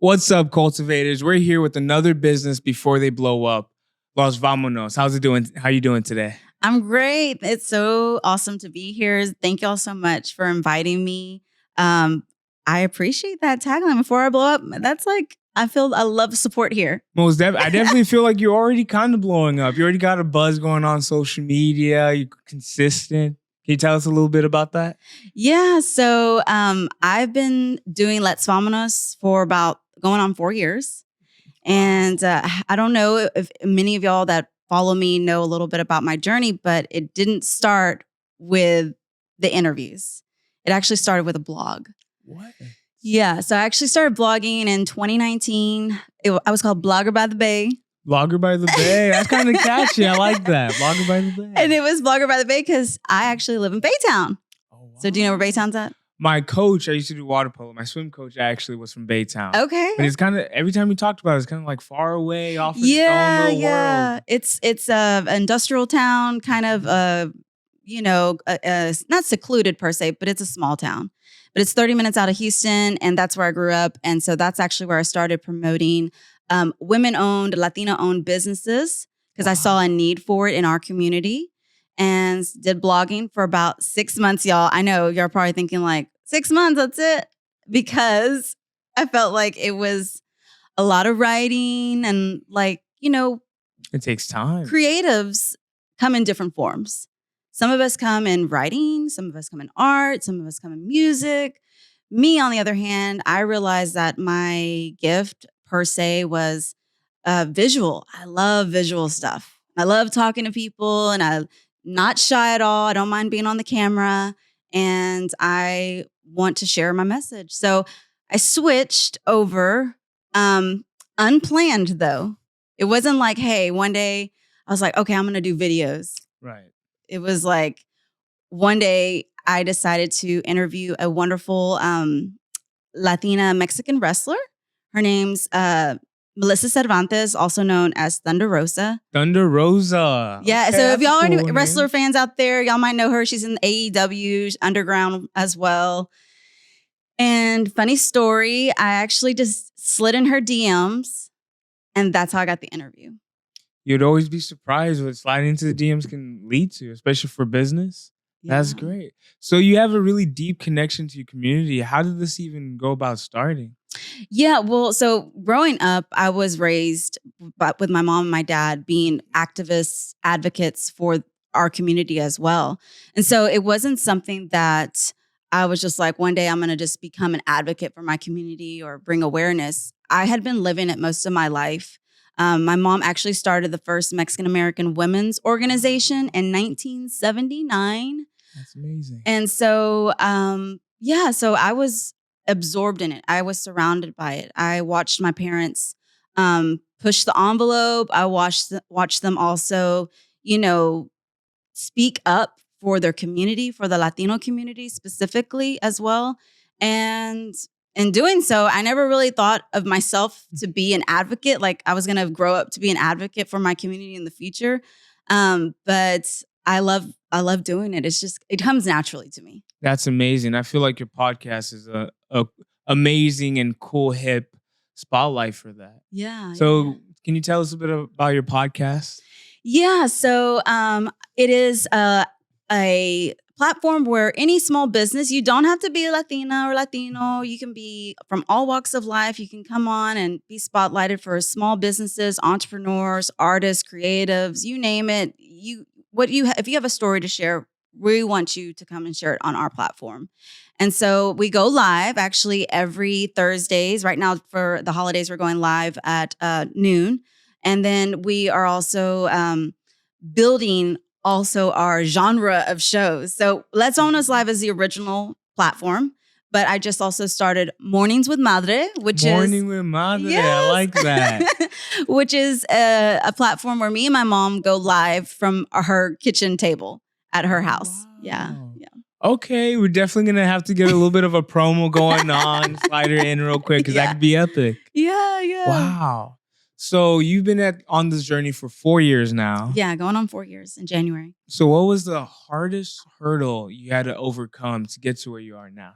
What's up, cultivators? We're here with another business before they blow up. Los Vamonos. How's it doing? How you doing today? I'm great. It's so awesome to be here. Thank y'all so much for inviting me. I appreciate that tagline. Before I blow up, that's like I love support here. I definitely feel like you're already kind of blowing up. You already got a buzz going on social media. You're consistent. Can you tell us a little bit about that? Yeah. So I've been doing Let's Vamonos for about going on 4 years. And I don't know if many of y'all that follow me know a little bit about my journey, but it didn't start with the interviews. It actually started with a blog. What? Yeah. So I actually started blogging in 2019. I was called Blogger by the Bay. Blogger by the Bay. That's kind of catchy. I like that. Blogger by the Bay. And it was Blogger by the Bay because I actually live in Baytown. Oh, wow. So do you know where Baytown's at? My coach, I used to do water polo. My swim coach actually was from Baytown. Okay. But it's kind of, every time we talked about it, it's kind of like far away off of its own little world. It's an industrial town, kind of, not secluded per se, but it's a small town. But it's 30 minutes out of Houston, and that's where I grew up. And so that's actually where I started promoting women-owned, Latina-owned businesses because I saw a need for it in our community. And did blogging for about 6 months, y'all. I know you're probably thinking like, 6 months, that's it. Because I felt like it was a lot of writing and it takes time. Creatives come in different forms. Some of us come in writing, some of us come in art, some of us come in music. Me, on the other hand, I realized that my gift per se was visual. I love visual stuff. I love talking to people and I'm not shy at all. I don't mind being on the camera and I want to share my message. So I switched over, unplanned though. It wasn't like, hey, one day I was like, okay, I'm going to do videos. Right. It was like one day I decided to interview a wonderful Latina Mexican wrestler. Her name's Melissa Cervantes, also known as Thunder Rosa. Thunder Rosa. Yeah. Okay, so if y'all are any cool wrestler fans out there, y'all might know her. She's in AEW Underground as well. And funny story, I actually just slid in her DMs and that's how I got the interview. You'd always be surprised what sliding into the DMs can lead to, especially for business. Yeah. That's great. So you have a really deep connection to your community. How did this even go about starting? Yeah, well, so growing up, I was raised with my mom and my dad being activists, advocates for our community as well. And so it wasn't something that I was just like, one day I'm going to just become an advocate for my community or bring awareness. I had been living it most of my life. My mom actually started the first Mexican-American women's organization in 1979. That's amazing. And so, so I was absorbed in it. I was surrounded by it. I watched my parents push the envelope. I watched them also, speak up for their community, for the Latino community specifically as well. And in doing so, I never really thought of myself to be an advocate. Like I was going to grow up to be an advocate for my community in the future. But I love doing it. It comes naturally to me. That's amazing. I feel like your podcast is a amazing and cool, hip spotlight for that. Yeah. So can you tell us a bit about your podcast? Yeah. So it is a platform where any small business, you don't have to be a Latina or Latino. You can be from all walks of life. You can come on and be spotlighted for small businesses, entrepreneurs, artists, creatives, you name it. If you have a story to share, we want you to come and share it on our platform. And so we go live actually every Thursdays. Right now for the holidays, we're going live at noon. And then we are also building also our genre of shows. So Let's Own Us Live is the original platform, but I just also started Mornings with Madre, Morning with Madre. Yes. I like that. Which is a platform where me and my mom go live from her kitchen table at her house. Wow. Yeah. Okay, we're definitely going to have to get a little bit of a promo going on. Slide her in real quick because that could be epic. Yeah. Wow. So you've been on this journey for 4 years now. Yeah, going on 4 years in January. So what was the hardest hurdle you had to overcome to get to where you are now?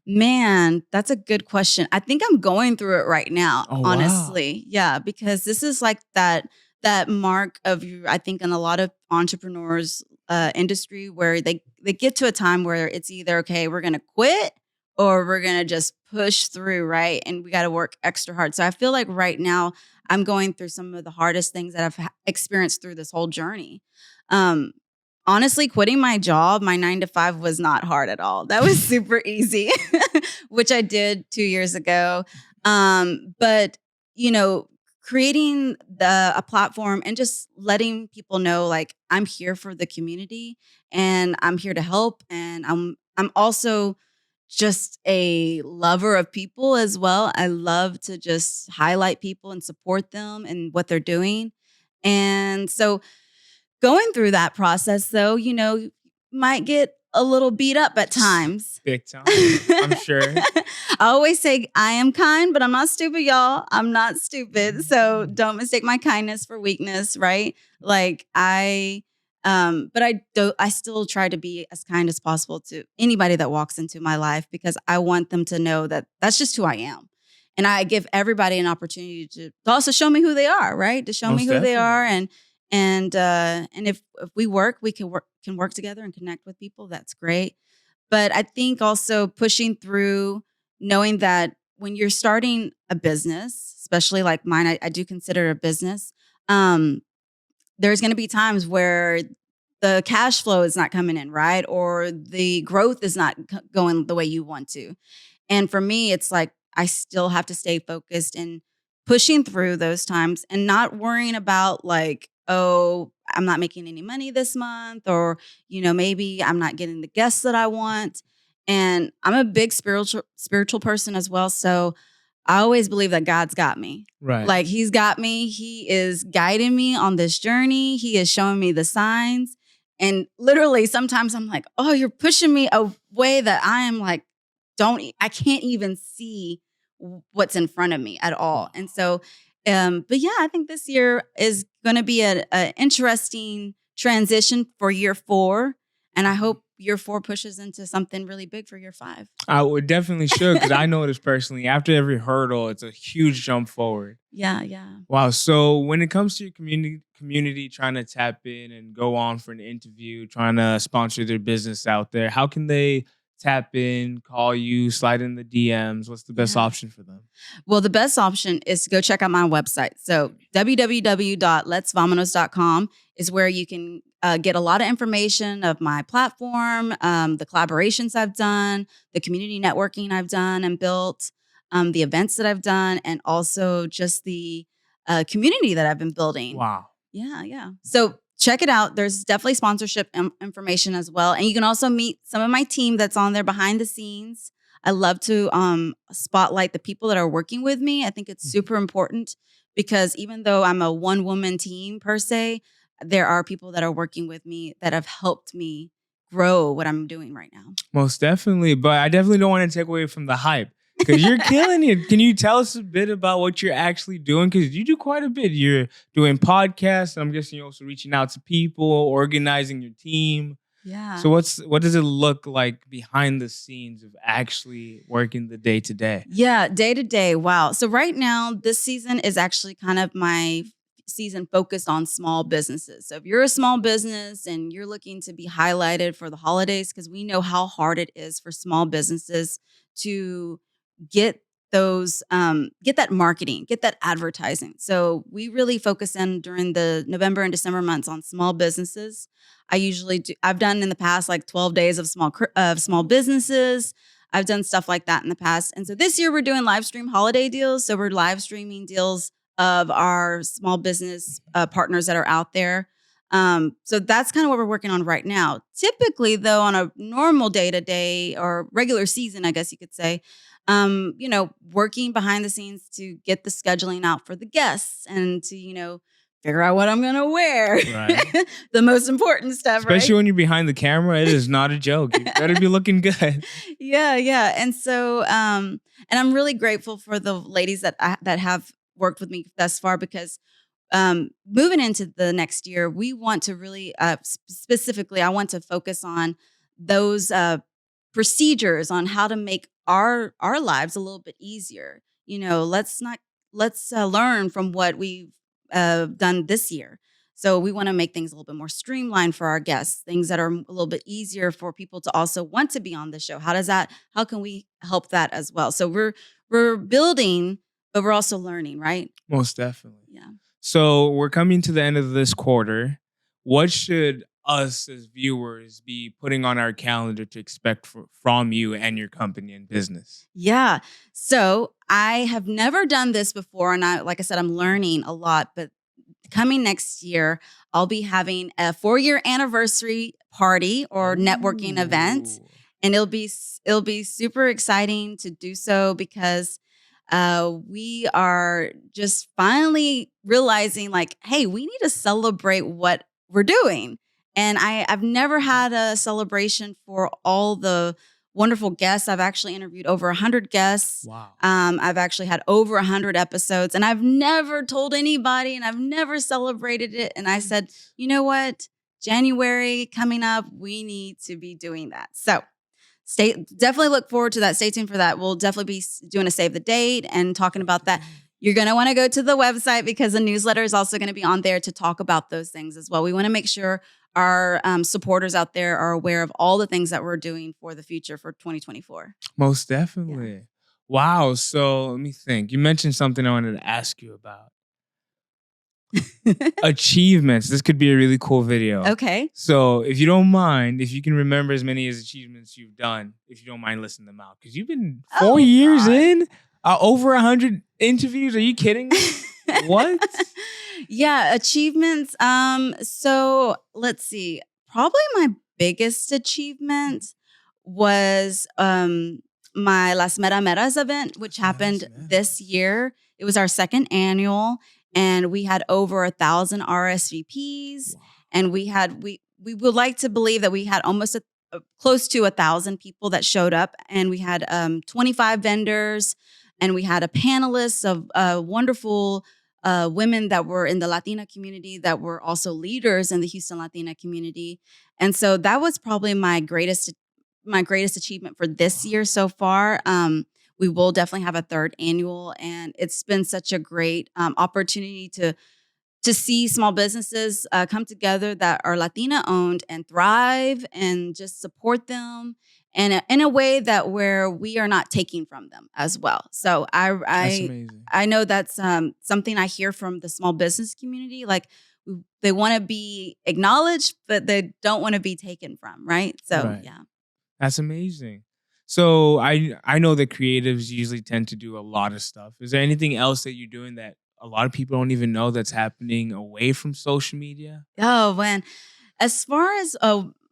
Man, that's a good question. I think I'm going through it right now, Oh, wow. honestly. Yeah, because this is like that mark of you, I think, in a lot of entrepreneurs industry where they get to a time where it's either, okay, we're gonna quit or we're gonna just push through, right? And we gotta work extra hard. So I feel like right now I'm going through some of the hardest things that I've experienced through this whole journey. Um, Honestly, quitting my job, my 9 to 5, was not hard at all. That was super easy, which I did 2 years ago. But you know, creating a platform and just letting people know, like, I'm here for the community and I'm here to help, and I'm also just a lover of people as well. I love to just highlight people and support them and what they're doing, and so going through that process, though, might get a little beat up at times. Big time, I'm sure. I always say I am kind, but I'm not stupid, y'all. I'm not stupid. So don't mistake my kindness for weakness, right? Like but I still try to be as kind as possible to anybody that walks into my life, because I want them to know that that's just who I am. And I give everybody an opportunity to also show me who they are, right? To show Most me who they are, definitely. and if we work, we can work together and connect with people. That's great. But I think also pushing through, knowing that when you're starting a business, especially like mine, I do consider it a business. There's going to be times where the cash flow is not coming in, right? Or the growth is not going the way you want to. And for me, it's like I still have to stay focused and pushing through those times and not worrying about, like, oh, I'm not making any money this month, or, maybe I'm not getting the guests that I want. And I'm a big spiritual person as well. So I always believe that God's got me. Right. Like, he's got me. He is guiding me on this journey. He is showing me the signs. And literally sometimes I'm like, oh, you're pushing me a way that I am like, I can't even see what's in front of me at all. And so, but yeah, I think this year is going to be an interesting transition for year 4. And I hope year 4 pushes into something really big for year 5. I would definitely should, because I noticed personally, after every hurdle, it's a huge jump forward. Yeah, yeah. Wow. So when it comes to your community trying to tap in and go on for an interview, trying to sponsor their business out there, how can they tap in, call you, slide in the DMs? What's the best option for them? Well, the best option is to go check out my website. So www.letsvamanos.com is where you can get a lot of information of my platform, the collaborations I've done, the community networking I've done and built, the events that I've done, and also just the community that I've been building. Wow. Yeah, yeah. So check it out. There's definitely sponsorship information as well. And you can also meet some of my team that's on there behind the scenes. I love to spotlight the people that are working with me. I think it's super important, because even though I'm a one-woman team per se, there are people that are working with me that have helped me grow what I'm doing right now. Most definitely. But I definitely don't want to take away from the hype, because you're killing it. Can you tell us a bit about what you're actually doing? Because you do quite a bit. You're doing podcasts. I'm guessing you're also reaching out to people, organizing your team. Yeah. So what does it look like behind the scenes of actually working the day to day? Yeah, day to day. Wow. So right now, this season is actually kind of my season focused on small businesses. So if you're a small business and you're looking to be highlighted for the holidays, because we know how hard it is for small businesses to get that marketing, get that advertising. So we really focus in during the November and December months on small businesses. I've done in the past like 12 days of small businesses. I've done stuff like that in the past. And so this year we're doing live stream holiday deals. So we're live streaming deals of our small business partners that are out there. So that's kind of what we're working on right now. Typically, though, on a normal day-to-day or regular season, I guess you could say, working behind the scenes to get the scheduling out for the guests and to, figure out what I'm going to wear. Right. The most important stuff, especially right? when you're behind the camera. It is not a joke. You better be looking good. Yeah. And so, and I'm really grateful for the ladies that have worked with me thus far because moving into the next year, we want to really specifically, I want to focus on those procedures on how to make our lives a little bit easier. Let's learn from what we've done this year. So we want to make things a little bit more streamlined for our guests, things that are a little bit easier for people to also want to be on the show. How can we help that as well? So we're building, but we're also learning, right? Most definitely. Yeah. So we're coming to the end of this quarter. What should us as viewers be putting on our calendar to expect from you and your company and business? Yeah. So I have never done this before. And like I said, I'm learning a lot, but coming next year, I'll be having a 4-year anniversary party or networking event. And it'll be super exciting to do so because we are just finally realizing like, hey, we need to celebrate what we're doing. And I've never had a celebration for all the wonderful guests. I've actually interviewed over 100 guests. Wow. I've actually had over 100 episodes and I've never told anybody and I've never celebrated it. And I said, you know what? January coming up, we need to be doing that. So definitely look forward to that. Stay tuned for that. We'll definitely be doing a save the date and talking about that. You're going to want to go to the website because the newsletter is also going to be on there to talk about those things as well. We want to make sure our supporters out there are aware of all the things that we're doing for the future for 2024. Most definitely. Yeah. Wow. So let me think. You mentioned something I wanted to ask you about. Achievements. This could be a really cool video. Okay. So if you don't mind, if you can remember as many as achievements you've done, if you don't mind listing them out, because you've been 4 years in, over 100 interviews. Are you kidding me? What? Yeah, achievements. So let's see. Probably my biggest achievement was my Las Mera Meras event, which happened this year. It was our second annual. And we had over 1,000 RSVPs, and we would like to believe that we had almost close to 1,000 people that showed up, and we had 25 vendors, and we had a panelist of wonderful women that were in the Latina community that were also leaders in the Houston Latina community, and so that was probably my greatest achievement for this year so far. We will definitely have a third annual, and it's been such a great opportunity to see small businesses come together that are Latina owned and thrive, and just support them, and in a way that where we are not taking from them as well. So I know that's something I hear from the small business community. Like they want to be acknowledged, but they don't want to be taken from. Right. So yeah, that's amazing. So I know that creatives usually tend to do a lot of stuff. Is there anything else that you're doing that a lot of people don't even know that's happening away from social media? Oh, man. As far as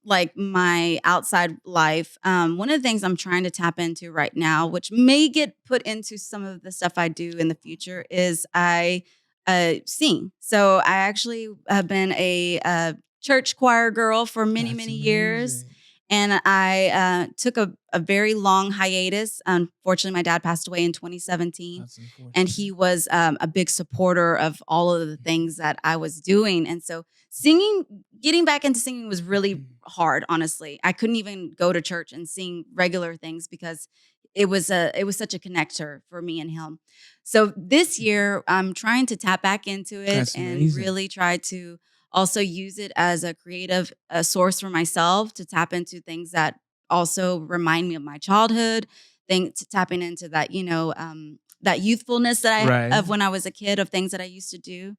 like my outside life, one of the things I'm trying to tap into right now, which may get put into some of the stuff I do in the future, is I sing. So I actually have been a church choir girl for many years. And I took a very long hiatus. Unfortunately, my dad passed away in 2017. And he was a big supporter of all of the things that I was doing. And so getting back into singing was really hard, honestly. I couldn't even go to church and sing regular things because it was such a connector for me and him. So this year, I'm trying to tap back into it and really try to also use it as a creative source for myself to tap into things that also remind me of my childhood, tapping into that, that youthfulness that of when I was a kid, of things that I used to do.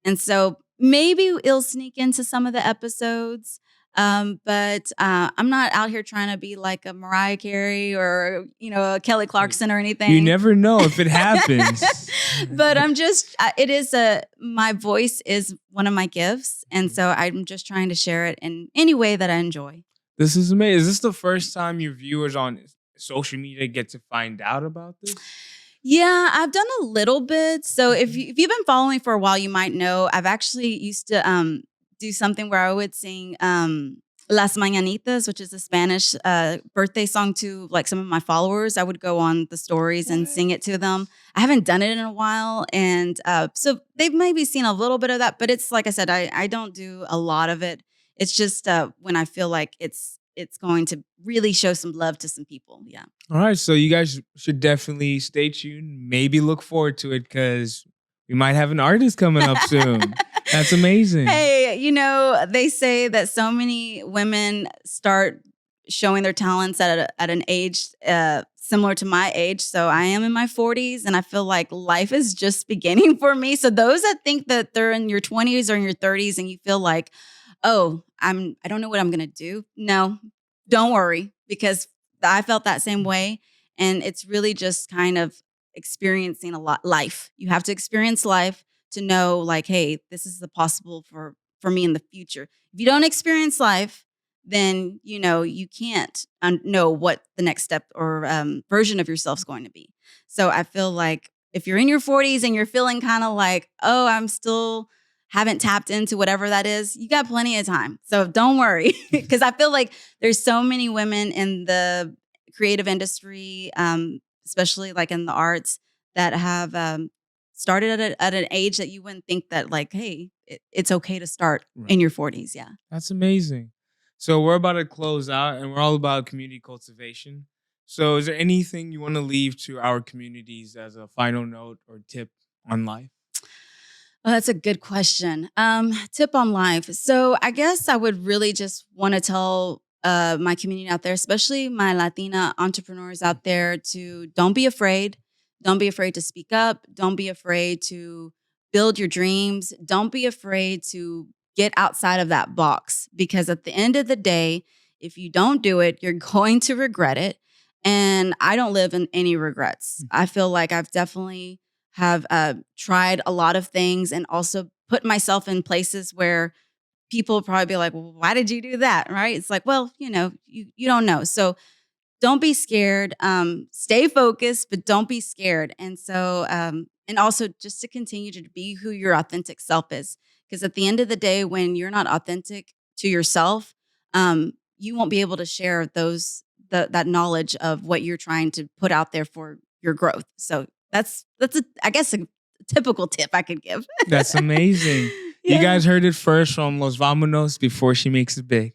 And so maybe it'll sneak into some of the episodes. But I'm not out here trying to be like a Mariah Carey or, a Kelly Clarkson or anything. You never know if it happens. But I'm just, my voice is one of my gifts. And so I'm just trying to share it in any way that I enjoy. This is amazing. Is this the first time your viewers on social media get to find out about this? Yeah, I've done a little bit. So if you've been following me for a while, you might know I've actually used to do something where I would sing Las Mañanitas, which is a Spanish birthday song to like some of my followers. I would go on the stories and sing it to them. I haven't done it in a while. And so they've maybe seen a little bit of that, but it's like I said, I don't do a lot of it. It's just when I feel like it's going to really show some love to some people. Yeah. All right. So you guys should definitely stay tuned. Maybe look forward to it because we might have an artist coming up soon. That's amazing. Hey, they say that so many women start showing their talents at an age similar to my age. So I am in my 40s and I feel like life is just beginning for me. So those that think that they're in your 20s or in your 30s and you feel like, oh, I don't know what I'm going to do. No, don't worry, because I felt that same way. And it's really just kind of experiencing life. You have to experience life to know like, hey, this is the possible for me in the future. If you don't experience life, then, you can't know what the next step or version of yourself is going to be. So I feel like if you're in your 40s and you're feeling kind of like, oh, I'm still haven't tapped into whatever that is, you got plenty of time. So don't worry, because I feel like there's so many women in the creative industry, especially like in the arts, that have started at an age that you wouldn't think that like, hey, it's okay to start in your 40s. Yeah. That's amazing. So we're about to close out and we're all about community cultivation. So is there anything you want to leave to our communities as a final note or tip on life? Oh, that's a good question. Tip on life. So I guess I would really just want to tell my community out there, especially my Latina entrepreneurs out there, to don't be afraid. Don't be afraid to speak up. Don't be afraid to build your dreams. Don't be afraid to get outside of that box, because at the end of the day, if you don't do it, you're going to regret it. And I don't live in any regrets. I feel like I've definitely have tried a lot of things and also put myself in places where people probably be like, well, why did you do that? Right? It's like, well, you don't know. So don't be scared. Stay focused, but don't be scared. And so, and also just to continue to be who your authentic self is. Because at the end of the day, when you're not authentic to yourself, you won't be able to share that knowledge of what you're trying to put out there for your growth. So that's I guess a typical tip I could give. That's amazing. Yeah. You guys heard it first from Los Vamonos before she makes it big.